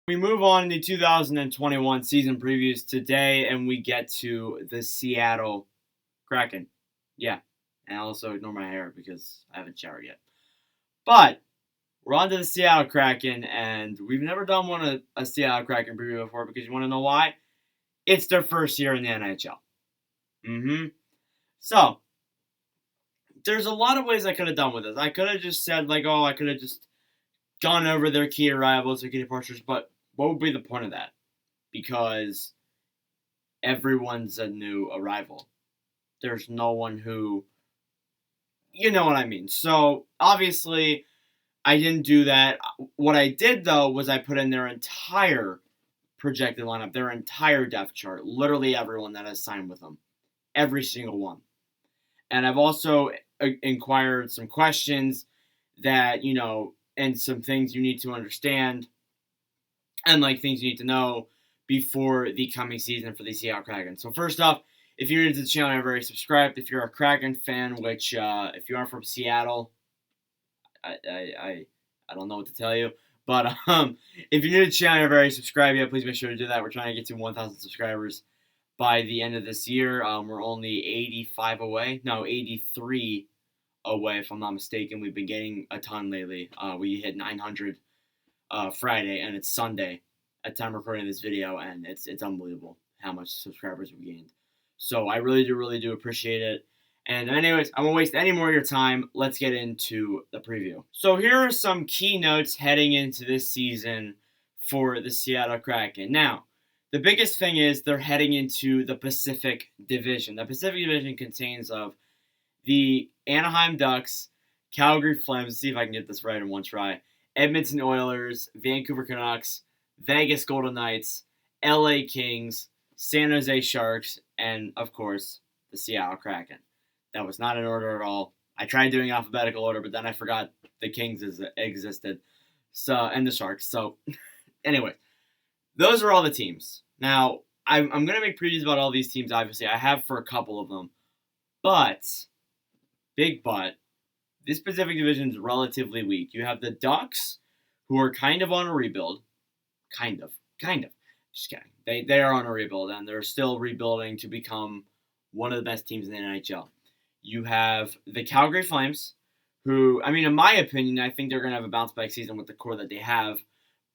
We move on to 2021 season previews today, and we get to the Seattle Kraken. Yeah, and also ignore my hair because I haven't showered yet. But we're on to the Seattle Kraken, and we've never done a Seattle Kraken preview before because you want to know why? It's their first year in the NHL. So there's a lot of ways I could have done with this. I could have just said I could have just gone over their key arrivals or key departures, but what would be the point of that? Because everyone's a new arrival. There's no one who, you know what I mean. So obviously, I didn't do that. What I did though was I put in their entire projected lineup, their entire depth chart, literally everyone that has signed with them, every single one. And I've also inquired some questions that and some things you need to understand, and things you need to know before the coming season for the Seattle Kraken. So first off, if you're new to the channel, you're already subscribed. If you're a Kraken fan, which if you aren't from Seattle, I don't know what to tell you. But if you're new to the channel, you're already subscribed. Yeah, please make sure to do that. We're trying to get to 1,000 subscribers by the end of this year. We're only 83 away, if I'm not mistaken. We've been getting a ton lately. We hit 900 Friday, and it's Sunday at time recording this video, and it's unbelievable how much subscribers we've gained. So I really do appreciate it. And anyways, I won't waste any more of your time. Let's get into the preview. So here are some key notes heading into this season for the Seattle Kraken. Now, the biggest thing is they're heading into the Pacific Division. The Pacific Division contains of the Anaheim Ducks, Calgary Flames, let's see if I can get this right in one try, Edmonton Oilers, Vancouver Canucks, Vegas Golden Knights, LA Kings, San Jose Sharks, and, of course, the Seattle Kraken. That was not in order at all. I tried doing alphabetical order, but then I forgot the Kings existed, and the Sharks. So, anyway, those are all the teams. Now, I'm going to make previews about all these teams, obviously. I have for a couple of them. But, big but, this Pacific Division is relatively weak. You have the Ducks, who are kind of on a rebuild. Kind of. Just kidding. They are on a rebuild, and they're still rebuilding to become one of the best teams in the NHL. You have the Calgary Flames, who, in my opinion, I think they're going to have a bounce-back season with the core that they have.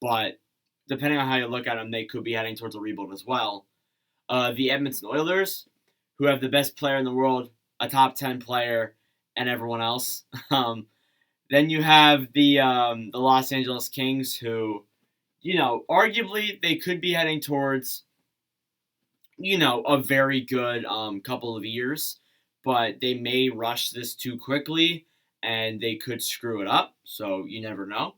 But depending on how you look at them, they could be heading towards a rebuild as well. The Edmonton Oilers, who have the best player in the world, a top 10 player, and everyone else. Then you have the Los Angeles Kings, who, arguably they could be heading towards, a very good couple of years, but they may rush this too quickly, and they could screw it up, so you never know.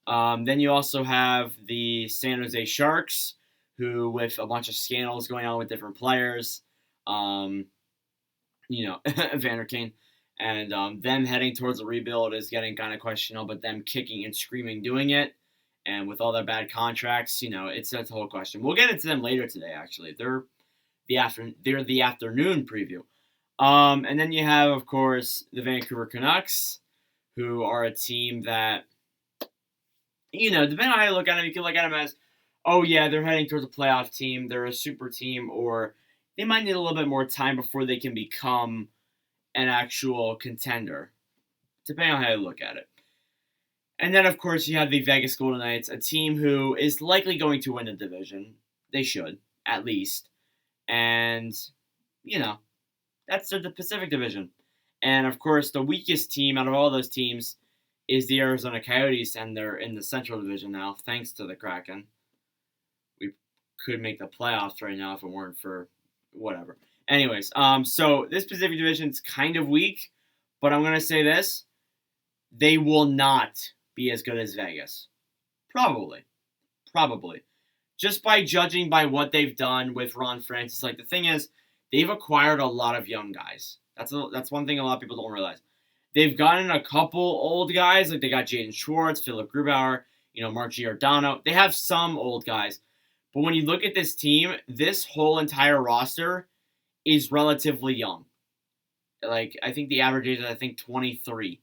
Then you also have the San Jose Sharks, who, with a bunch of scandals going on with different players, Vander Kane, and them heading towards a rebuild is getting kind of questionable, but them kicking and screaming doing it, and with all their bad contracts, it's a whole question. We'll get into them later today, actually. They're the afternoon preview. And then you have, of course, the Vancouver Canucks, who are a team that, depending on how you look at them, you can look at them as, oh yeah, they're heading towards a playoff team, they're a super team, or they might need a little bit more time before they can become an actual contender, depending on how you look at it. And then, of course, you have the Vegas Golden Knights, a team who is likely going to win the division. They should, at least. And, that's the Pacific Division. And, of course, the weakest team out of all those teams is the Arizona Coyotes, and they're in the Central Division now, thanks to the Kraken. We could make the playoffs right now if it weren't for whatever. Anyways, so this Pacific Division is kind of weak, but I'm going to say this. They will not be as good as Vegas. Probably. Just by judging by what they've done with Ron Francis. The thing is, they've acquired a lot of young guys. That's one thing a lot of people don't realize. They've gotten a couple old guys, they got Jaden Schwartz, Philip Grubauer, Mark Giordano. They have some old guys. But when you look at this team, this whole entire roster is relatively young. I think the average age is 23.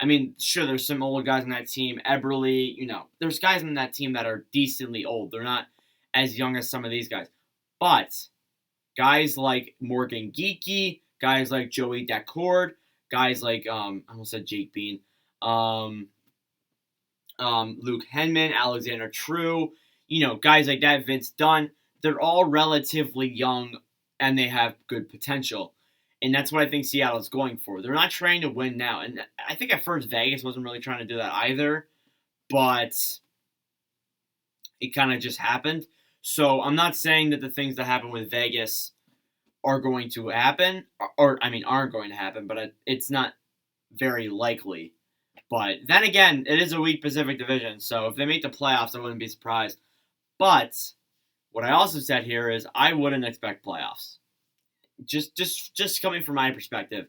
I mean, sure, there's some old guys on that team. Eberle, there's guys on that team that are decently old. They're not as young as some of these guys. But guys like Morgan Geekie, guys like Joey Decord, guys like I almost said Jake Bean, Luke Henman, Alexander True, guys like that, Vince Dunn, they're all relatively young and they have good potential. And that's what I think Seattle's going for. They're not trying to win now. And I think at first Vegas wasn't really trying to do that either, but it kind of just happened. So I'm not saying that the things that happen with Vegas are going to happen, aren't going to happen, but it's not very likely. But then again, it is a weak Pacific Division, so if they make the playoffs, I wouldn't be surprised. But what I also said here is I wouldn't expect playoffs. Just coming from my perspective.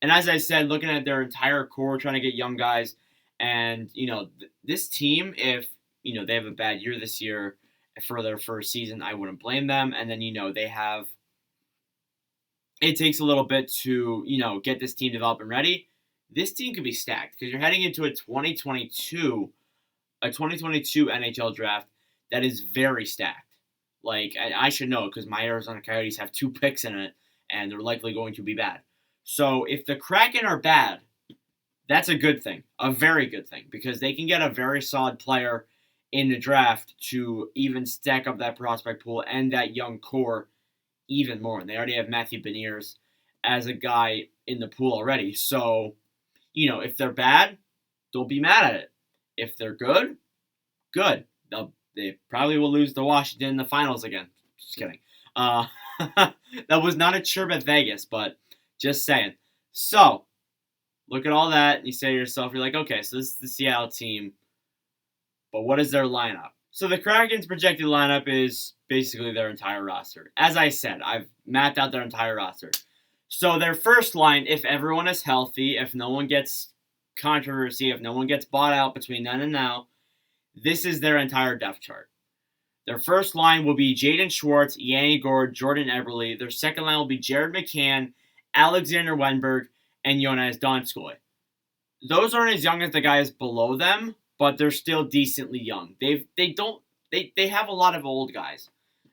And as I said, looking at their entire core, trying to get young guys, and this team, if they have a bad year this year for their first season, I wouldn't blame them. And then they have. It takes a little bit to get this team developed and ready. This team could be stacked because you're heading into a 2022 NHL draft that is very stacked. Like, I should know because my Arizona Coyotes have 2 picks in it, and they're likely going to be bad. So if the Kraken are bad, that's a good thing, a very good thing, because they can get a very solid player in the draft to even stack up that prospect pool and that young core even more. And they already have Matthew Beniers as a guy in the pool already. So, if they're bad, don't be mad at it. If they're good, good. They probably will lose to Washington in the finals again. Just kidding. That was not a chirp at Vegas, but just saying. So, look at all that, and you say to yourself, you're like, okay, so this is the Seattle team, but what is their lineup? So the Kraken's projected lineup is basically their entire roster. As I said, I've mapped out their entire roster. So their first line, if everyone is healthy, if no one gets controversy, if no one gets bought out between then and now, this is their entire depth chart. Their first line will be Jaden Schwartz, Yanni Gourde, Jordan Eberle. Their second line will be Jared McCann, Alexander Wenberg, and Jonas Donskoy. Those aren't as young as the guys below them, but they're still decently young. They have a lot of old guys,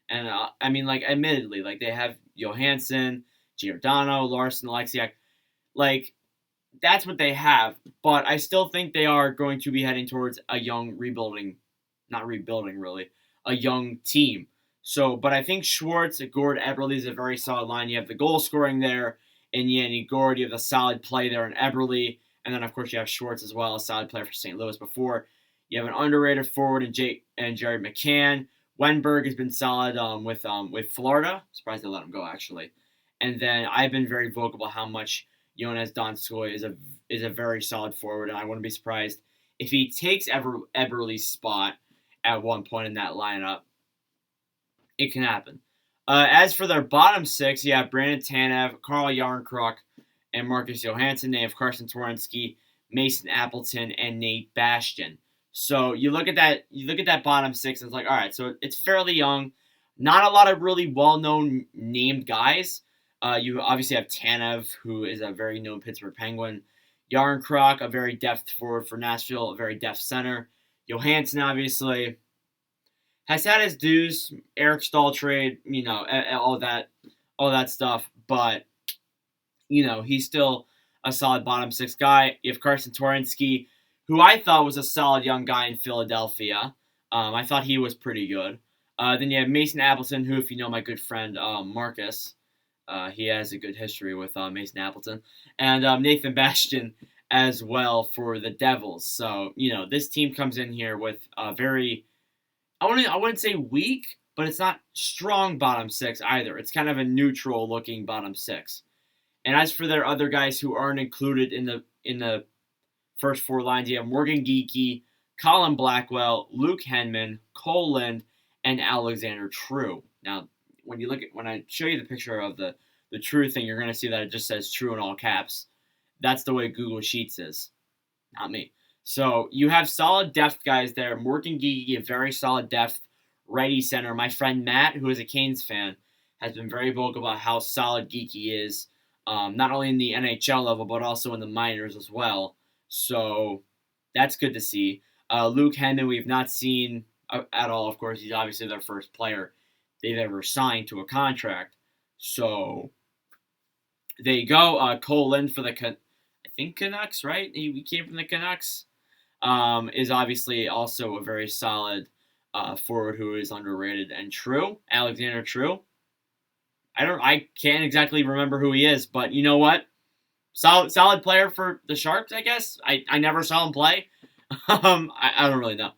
and admittedly, they have Johansson, Giordano, Larson, Alexiak, that's what they have. But I still think they are going to be heading towards a young a young team. So, but I think Schwartz, Gourde, Eberle is a very solid line. You have the goal scoring there in Yanni Gourde. You have the solid play there in Eberle. And then, of course, you have Schwartz as well, a solid player for St. Louis before. You have an underrated forward in Jared McCann. Wenberg has been solid with Florida. Surprised they let him go, actually. And then I've been very vocal about how much Jonas Donskoy is a very solid forward, and I wouldn't be surprised if he takes Eberle's spot at one point in that lineup. It can happen. As for their bottom 6, you have Brandon Tanev, Carl Yarncroc, and Marcus Johansson. They have Carson Twarynski, Mason Appleton, and Nate Bastian. So you look at that bottom 6, and it's like, all right, so it's fairly young. Not a lot of really well-known named guys. You obviously have Tanev, who is a very known Pittsburgh Penguin. Yarncroc, a very depth forward for Nashville, a very depth center. Johansson, obviously, has had his dues. Eric Stahl trade, all that stuff. But, he's still a solid bottom 6 guy. You have Carson Twarynski, who I thought was a solid young guy in Philadelphia. I thought he was pretty good. Then you have Mason Appleton, who, if you know my good friend Marcus, he has a good history with Mason Appleton. And Nathan Bastian as well for the Devils. So, this team comes in here with a very, I wouldn't say weak, but it's not strong bottom 6 either. It's kind of a neutral looking bottom 6. And as for their other guys who aren't included in the first 4 lines, you have Morgan Geekie, Colin Blackwell, Luke Henman, Cole Lind, and Alexander True. Now, when I show you the picture of the True thing, you're going to see that it just says True in all caps. That's the way Google Sheets is, not me. So you have solid depth guys there. Morgan Geekie, a very solid depth righty center. My friend Matt, who is a Canes fan, has been very vocal about how solid Geekie is, not only in the NHL level, but also in the minors as well. So that's good to see. Luke Hennon, we've not seen at all. Of course, he's obviously their first player they've ever signed to a contract. So there you go. Cole Lind for the I think Canucks, right? He came from the Canucks. Is obviously also a very solid forward who is underrated. And True, Alexander True. I can't exactly remember who he is, but you know what? Solid player for the Sharks, I guess. I never saw him play. I don't really know.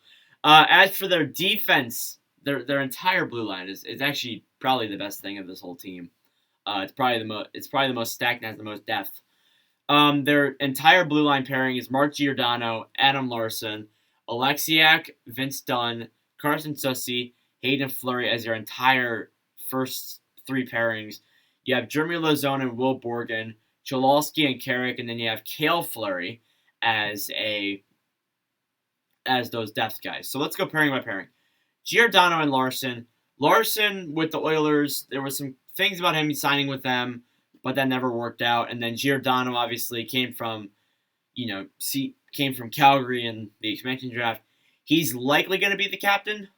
As for their defense, their entire blue line is actually probably the best thing of this whole team. It's probably the most stacked and has the most depth. Their entire blue line pairing is Mark Giordano, Adam Larson, Alexiak, Vince Dunn, Carson Sussy, Hayden Fleury as their entire first three pairings. You have Jeremy Lazone and Will Borgen, Cholowski and Carrick, and then you have Cale Fleury as those depth guys. So let's go pairing by pairing. Giordano and Larson. Larson with the Oilers, there was some things about him signing with them, but that never worked out. And then Giordano obviously came from Calgary in the expansion draft. He's likely going to be the captain.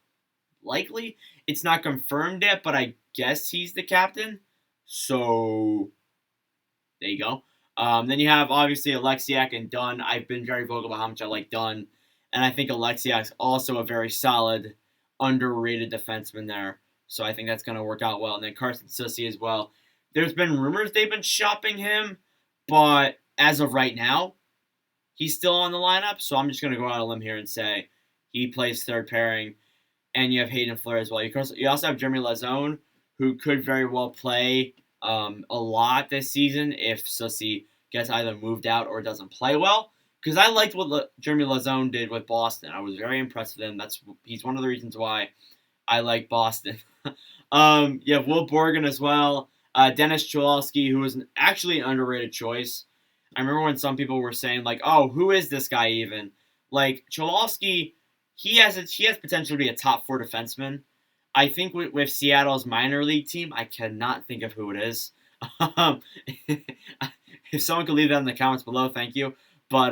Likely. It's not confirmed yet, but I guess he's the captain. So there you go. Then you have obviously Alexiak and Dunn. I've been very vocal about how much I like Dunn. And I think Alexiak's also a very solid, underrated defenseman there. So I think that's going to work out well. And then Carson Sussy as well. There's been rumors they've been shopping him, but as of right now, he's still on the lineup. So I'm just going to go out on a limb here and say he plays third pairing. And you have Hayden Fleury as well. You also have Jeremy Lazone, who could very well play a lot this season if Sussy gets either moved out or doesn't play well. Because I liked what Jeremy Lazone did with Boston. I was very impressed with him. He's one of the reasons why I like Boston. You have Will Borgen as well. Dennis Cholowski, who was actually an underrated choice. I remember when some people were saying, like, oh, who is this guy even? Like, Cholowski, he has potential to be a top four defenseman. I think with Seattle's minor league team, I cannot think of who it is. If someone could leave that in the comments below, thank you. But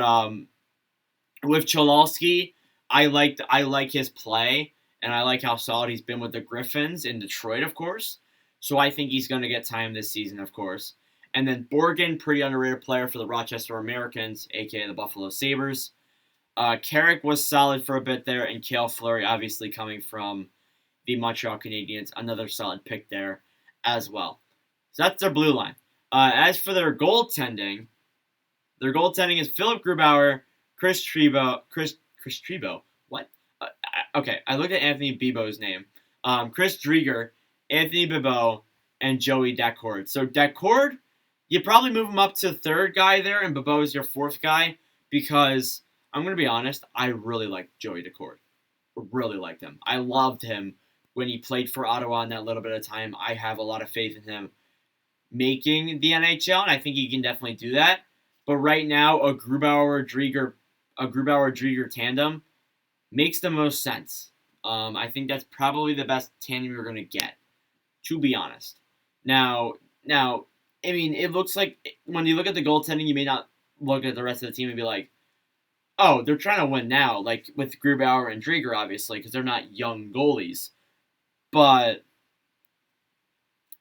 with Cholowski, I like his play, and I like how solid he's been with the Griffins in Detroit, of course. So I think he's going to get time this season, of course. And then Borgen, pretty underrated player for the Rochester Americans, a.k.a. the Buffalo Sabres. Carrick was solid for a bit there, and Cale Fleury obviously coming from the Montreal Canadiens, another solid pick there as well. So that's their blue line. As for their goaltending is Philip Grubauer, Chris Trebo. What? Okay, I looked at Anthony Bibeau's name. Chris Drieger, Anthony Bibeau, and Joey Daccord. So Daccord, you probably move him up to third guy there, and Bibeau is your fourth guy because I'm going to be honest, I really like Joey Daccord. Really liked him. I loved him when he played for Ottawa in that little bit of time. I have a lot of faith in him making the NHL, and I think he can definitely do that. But right now, a Grubauer-Drieger tandem makes the most sense. I think that's probably the best tandem you're going to get, to be honest. Now, I mean, it looks like when you look at the goaltending, you may not look at the rest of the team and be like, oh, they're trying to win now, like with Grubauer and Drieger, obviously, because they're not young goalies. But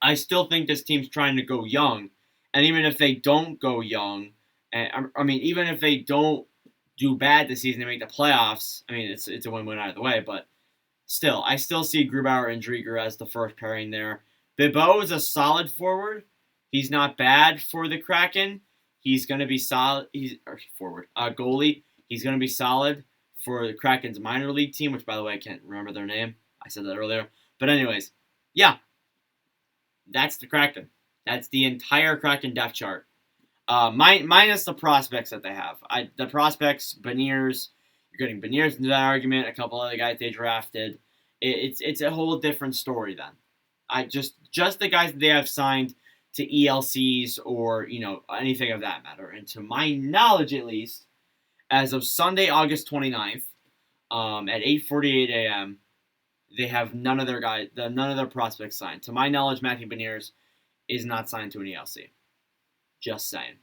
I still think this team's trying to go young. And even if they don't go young, even if they don't do bad this season to make the playoffs, I mean, it's a win-win either way. But still, I still see Grubauer and Drieger as the first pairing there. Bibeau is a solid forward. He's not bad for the Kraken. He's going to be solid. Goalie. He's going to be solid for the Kraken's minor league team, which, by the way, I can't remember their name. I said that earlier. But anyways, yeah, that's the Kraken. That's the entire Kraken depth chart. Minus the prospects that they have. The prospects, Beniers, you're getting Beniers into that argument, a couple other guys they drafted. It's a whole different story then. Just the guys that they have signed to ELCs or, anything of that matter. And to my knowledge, at least, as of Sunday, August 29th, at 8:48 a.m., they have none of their prospects signed. To my knowledge, Matthew Beniers is not signed to an ELC. Just saying.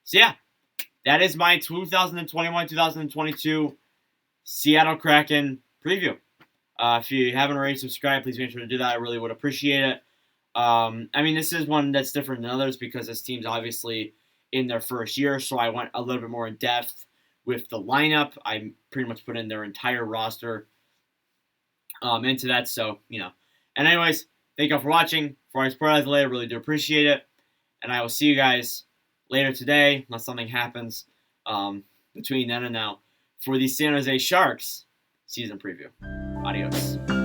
So yeah, that is my 2021-2022 Seattle Kraken preview. If you haven't already subscribed, please make sure to do that. I really would appreciate it. I mean, this is one that's different than others because this team's obviously in their first year, so I went a little bit more in depth with the lineup. I pretty much put in their entire roster into that, so, And anyways, thank you all for watching. For our support as later, really do appreciate it. And I will see you guys later today, unless something happens between then and now, for the San Jose Sharks season preview. Adios.